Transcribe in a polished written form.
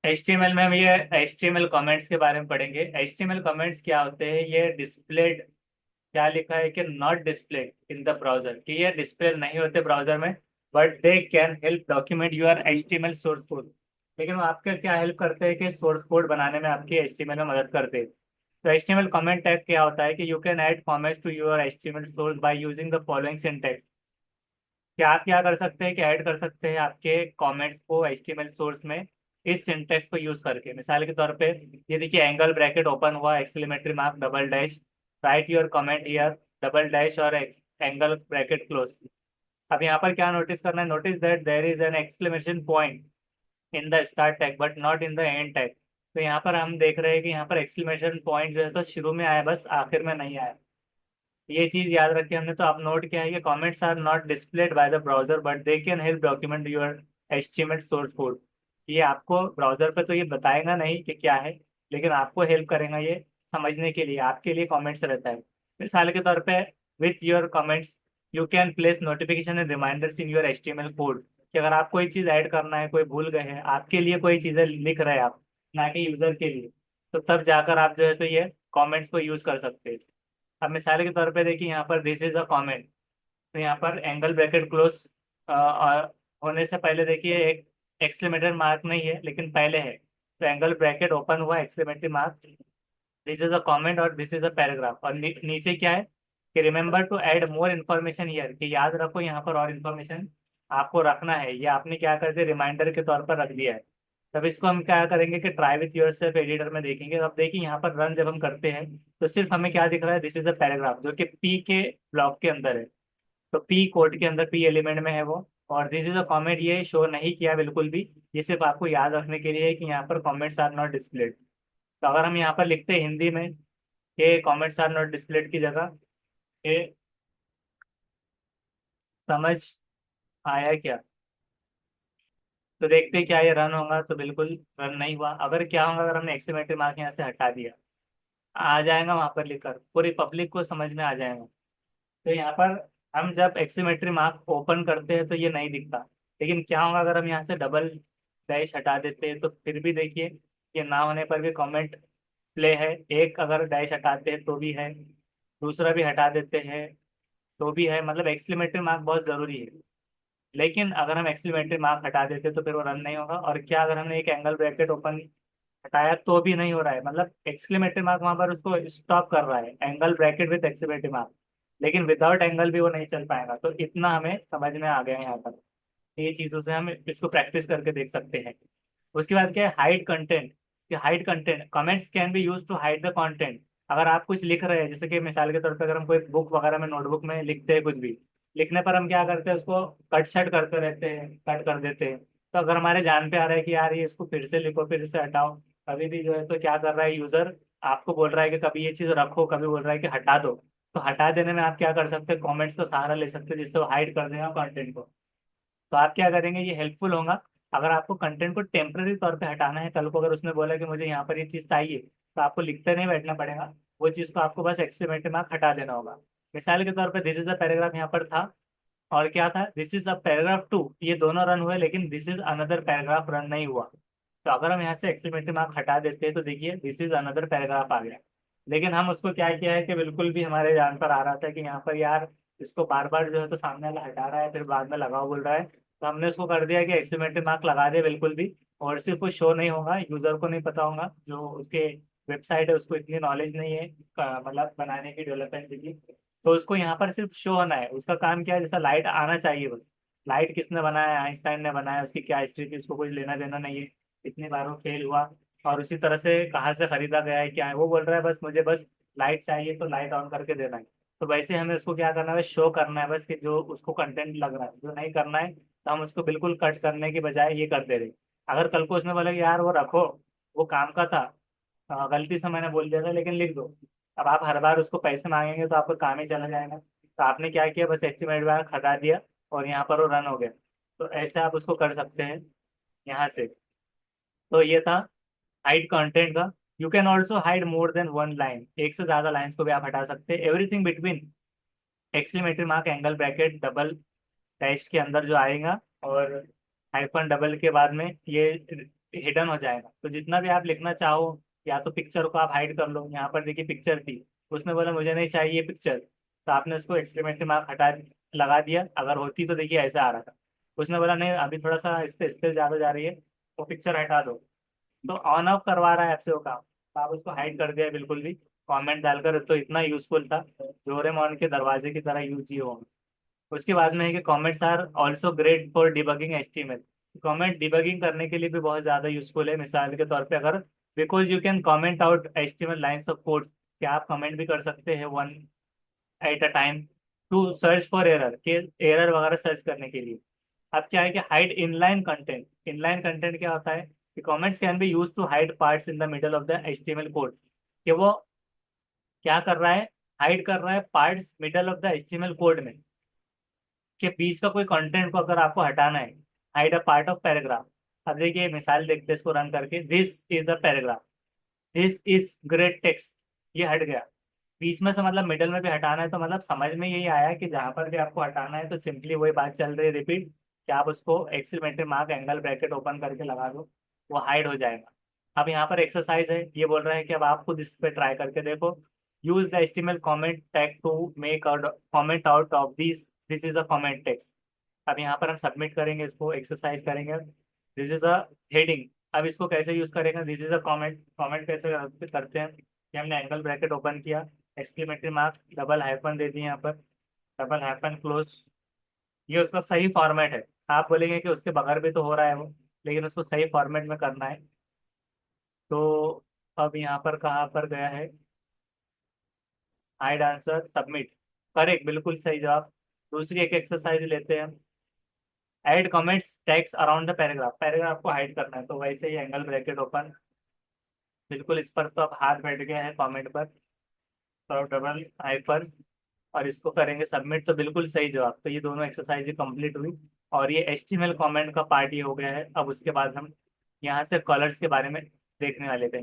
HTML में हम ये HTML कमेंट्स के बारे में पढ़ेंगे। HTML कमेंट्स क्या होते हैं? ये डिस्प्लेड, क्या लिखा है कि not displayed in the browser, कि ये डिस्प्ले नहीं होते ब्राउजर में, but they can help document your HTML source code. लेकिन वो आपका क्या हेल्प करते हैं कि सोर्स कोड बनाने में आपकी HTML में मदद करते हैं। तो HTML कमेंट टैग क्या होता है कि you can add formats to your HTML source by using the following syntax. कि आप क्या कर सकते हैं कि ऐड कर सकते हैं आपके कमेंट्स को HTML सोर्स में इस सिंटेक्स को यूज करके। मिसाल के तौर पे ये देखिए, एंगल ब्रैकेट ओपन हुआ, exclamatory mark, double dash, write your comment here, double dash और एंगल ब्रैकेट क्लोज। अब यहाँ पर क्या नोटिस करना है? Notice that there is an exclamation point in the start tag but not in the end tag. तो यहाँ पर हम देख रहे हैं कि यहाँ पर एक्सक्लेमेशन पॉइंट जो है तो शुरू में आया, बस आखिर में नहीं आया। ये चीज याद रखी हमने। तो आप नोट किया है कि comments are not displayed by the browser but they can help document your HTML source code. ये आपको ब्राउजर पे तो ये बताएगा नहीं कि क्या है, लेकिन आपको हेल्प करेगा ये समझने के लिए, आपके लिए कमेंट्स रहता है। मिसाल के तौर पे with your comments you can place notification and reminders in your HTML code. कि अगर आप कोई चीज ऐड करना है, कोई भूल गए हैं, आपके लिए कोई चीजें लिख रहे हैं आप, ना कि यूजर के लिए, तो तब जाकर आप जो है तो ये कमेंट्स को यूज कर सकते हैं। अब मिसाल के तौर पे देखिए, यहाँ पर दिस इज अ कमेंट। तो यहाँ पर एंगल ब्रैकेट क्लोज होने से पहले देखिए एक एक्सक्लेमेटरी मार्क नहीं है, लेकिन पहले है। तो एंगल ब्रैकेट ओपन हुआ, exclamatory mark, this is a comment और दिस इज अ पैराग्राफ। और नीचे क्या है कि remember to add more information here, कि याद रखो यहाँ पर और इन्फॉर्मेशन आपको रखना है। ये आपने क्या कर दिया, रिमाइंडर के तौर पर रख दिया है। तब इसको हम क्या करेंगे कि ट्राई विथ योरसेल्फ एडिटर में देखेंगे। अब देखिए यहाँ पर रन जब हम करते हैं तो सिर्फ हमें क्या दिख रहा है, दिस इज अ पैराग्राफ, जो कि पी के ब्लॉक के अंदर है। तो पी कोड के अंदर पी एलिमेंट में है वो। और दिस इज अ कमेंट, ये शो नहीं किया बिल्कुल भी। ये सिर्फ आपको याद रखने के लिए है कि यहाँ पर कमेंट्स आर नॉट डिस्प्लेड। तो अगर हम यहाँ पर लिखते हैं हिंदी में कि कमेंट्स आर नॉट डिस्प्लेड की जगह, ये समझ आया क्या? तो देखते हैं क्या ये रन होगा। तो बिल्कुल रन नहीं हुआ। अगर क्या होगा, अगर हमने एक्सक्लेमेटरी मार्क यहाँ से हटा दिया, आ जाएगा वहां पर लिखकर, पूरी पब्लिक को समझ में आ जाएगा। तो यहाँ पर हम जब एक्सीमेट्री मार्क ओपन करते हैं तो ये नहीं दिखता। लेकिन क्या होगा अगर हम यहाँ से डबल डैश हटा देते हैं, तो फिर भी देखिए ये ना होने पर भी कमेंट प्ले है। एक अगर डैश हटाते हैं तो भी है, दूसरा भी हटा देते हैं तो भी है। मतलब एक्सक्लेमेटरी मार्क बहुत जरूरी है। लेकिन अगर हम एक्सक्लेमेटरी मार्क हटा देते तो फिर वो रन नहीं होगा। और क्या अगर हमने एक एंगल ब्रैकेट ओपन हटाया तो भी नहीं हो रहा है, मतलब एक्सक्लेमेटरी मार्क वहां पर उसको स्टॉप कर रहा है, angle bracket with exclamatory mark. लेकिन विदाउट एंगल भी वो नहीं चल पाएगा। तो इतना हमें समझ में आ गया है यहाँ पर। ये चीजों से हम इसको प्रैक्टिस करके देख सकते हैं। उसके बाद क्या है, हाइड कंटेंट। कि hide content, comments can be use to hide the content. अगर आप कुछ लिख रहे हैं, जैसे कि मिसाल के तौर पर अगर हम कोई बुक वगैरह में, नोटबुक में लिखते हैं कुछ भी, लिखने पर हम क्या करते हैं, उसको कट शट करते रहते हैं, कट कर देते हैं। तो अगर हमारे जान पे आ रहा है कि यार ये इसको फिर से लिखो, फिर से हटाओ, कभी भी जो है तो क्या कर रहा है यूजर, आपको बोल रहा है कि कभी ये चीज रखो, कभी बोल रहा है कि हटा दो। तो हटा देने में आप क्या कर सकते हैं, कमेंट्स का सहारा ले सकते हैं, जिससे वो हाइड कर देगा कंटेंट को। तो आप क्या करेंगे, ये हेल्पफुल होगा। अगर आपको कंटेंट को टेम्पररी तौर पे हटाना है, कल को अगर उसने बोला कि मुझे यहाँ पर ये चीज़ चाहिए, तो आपको लिखते नहीं बैठना पड़ेगा। वो चीज़ को आपको बस एक्सक्लेमेटरी मार्क हटा देना होगा। मिसाल के तौर पे दिस इज अ पैराग्राफ यहाँ पर था, और क्या था, दिस इज अ पैराग्राफ 2, ये दोनों रन हुए, लेकिन this is another paragraph run नहीं हुआ। तो अगर हम यहाँ से एक्सक्लेमेटरी मार्क हटा देते हैं तो देखिए दिस इज अनदर पैराग्राफ आ गया। लेकिन हम उसको क्या किया है कि बिल्कुल भी हमारे जान पर आ रहा था कि यहाँ पर यार इसको बार बार जो है तो सामने वाला हटा रहा है, फिर बाद में लगाओ बोल रहा है। तो हमने उसको कर दिया कि एक्सक्लेमेटरी मार्क लगा दे बिल्कुल भी। और सिर्फ वो शो नहीं होगा, यूजर को नहीं पता होगा, जो उसके वेबसाइट है उसको इतनी नॉलेज नहीं है मतलब बनाने की, डेवलपमेंट की। तो उसको यहाँ पर सिर्फ शो होना है। उसका काम क्या है, जैसा लाइट आना चाहिए बस। लाइट किसने बनाया, आइंस्टाइन ने बनाया, उसकी क्या हिस्ट्री थी, उसको कुछ लेना देना नहीं है, कितनी बार वो फेल हुआ, और उसी तरह से कहाँ से खरीदा गया है, क्या है। वो बोल रहा है बस मुझे बस लाइट चाहिए तो लाइट ऑन करके देना है। तो वैसे हमें उसको क्या करना है, शो करना है बस, कि जो उसको कंटेंट लग रहा है। जो नहीं करना है तो हम उसको बिल्कुल कट करने के बजाय ये कर दे रहे। अगर कल को उसने बोला कि यार वो रखो, वो काम का था, गलती से मैंने बोल दिया था, लेकिन लिख दो। अब आप हर बार उसको पैसे मांगेंगे तो आपका काम ही चला जाएगा। तो आपने क्या किया, बस एस्टिमेट बार हटा दिया और यहाँ पर वो रन हो गया। तो ऐसे आप उसको कर सकते हैं यहाँ से। तो ये था हाइड कंटेंट का। You can also hide more than one line, एक से ज्यादा लाइन्स को भी आप हटा सकते हैं। Everything between exclamatory mark, angle bracket, double dash के अंदर जो आएगा, और हाइफन डबल के बाद में ये हिडन हो जाएगा। तो जितना भी आप लिखना चाहो, या तो पिक्चर को आप हाइड कर लो। यहाँ पर देखिए पिक्चर थी, उसने बोला मुझे नहीं चाहिए पिक्चर, तो आपने उसको एक्सक्लेमेटरी मार्क हटा लगा दिया। अगर होती तो देखिए ऐसा आ रहा था। उसने बोला नहीं अभी थोड़ा सा इस पे स्पेस ज्यादा जा रही है, तो पिक्चर हटा दो। तो ऑन ऑफ करवा रहा है आपसे वो काम, तो आप उसको हाइड कर दिया बिल्कुल भी कमेंट डालकर। तो इतना यूजफुल था, डोरेमोन के दरवाजे की तरह यूज ही होगा। उसके बाद में है कि comments are also great for debugging HTML. Comment debugging करने के लिए भी बहुत ज्यादा यूजफुल है। मिसाल के तौर पे अगर, because you can comment out HTML lines of code, क्या आप कमेंट भी कर सकते हैं one at a time, to search for error, के एरर वगैरह सर्च करने के लिए। अब क्या है कि hide inline content. Inline content क्या होता है कि comments can be use to hide parts in the middle of the HTML code. कि वो क्या कर रहा है, हाइड कर रहा है parts middle of the HTML code में, के बीच का कोई कंटेंट को अगर आपको हटाना है। Hide a part of paragraph. अब देखिए मिसाल देखते हैं इसको रन करके, this is a paragraph, this is great text, ये हट गया। बीच में से मतलब मिडल में भी हटाना है, तो मतलब समझ में यही आया कि जहां पर भी आपको हटाना है तो सिंपली वही बात चल रही है रिपीट, कि आप उसको exclamatory mark angle bracket open करके लगा दो, वो हाइड हो जाएगा। अब यहाँ पर एक्सरसाइज है, ये बोल रहा है कि अब आप खुद इस पे ट्राई करके देखो। Use the HTML comment tag to make a comment out of this is a comment text. अब यहाँ पर हम सबमिट करेंगे, इसको एक्सरसाइज करेंगे। This is a heading. अब इसको कैसे यूज करेंगे, this is a comment. Comment कैसे करते हैं कि हमने एंगल ब्रैकेट ओपन किया, एक्सक्लेमेटरी मार्क, डबल हाइफन दे दिए यहाँ पर, डबल हाइफन क्लोज। ये उसका सही फॉर्मेट है। आप बोलेंगे कि उसके बगैर भी तो हो रहा है वो, लेकिन उसको सही फॉर्मेट में करना है। तो अब यहाँ पर कहाँ पर गया है, हाइड आंसर सबमिट, करेक्ट, बिल्कुल सही जवाब। दूसरी एक एक्सरसाइज लेते हैं। Add comments text around the paragraph. Paragraph को हाइड करना है, तो वैसे ही एंगल ब्रैकेट ओपन, बिल्कुल इस पर तो अब हाथ बैठ गए हैं कमेंट पर, तो डबल हाइफन, और इसको करेंगे सबमिट। तो बिल्कुल सही जवाब। तो ये दोनों एक्सरसाइज कंप्लीट हुई, और ये एचटीएमएल कमेंट का पार्ट ये हो गया है। अब उसके बाद हम यहाँ से कलर्स के बारे में देखने वाले थे।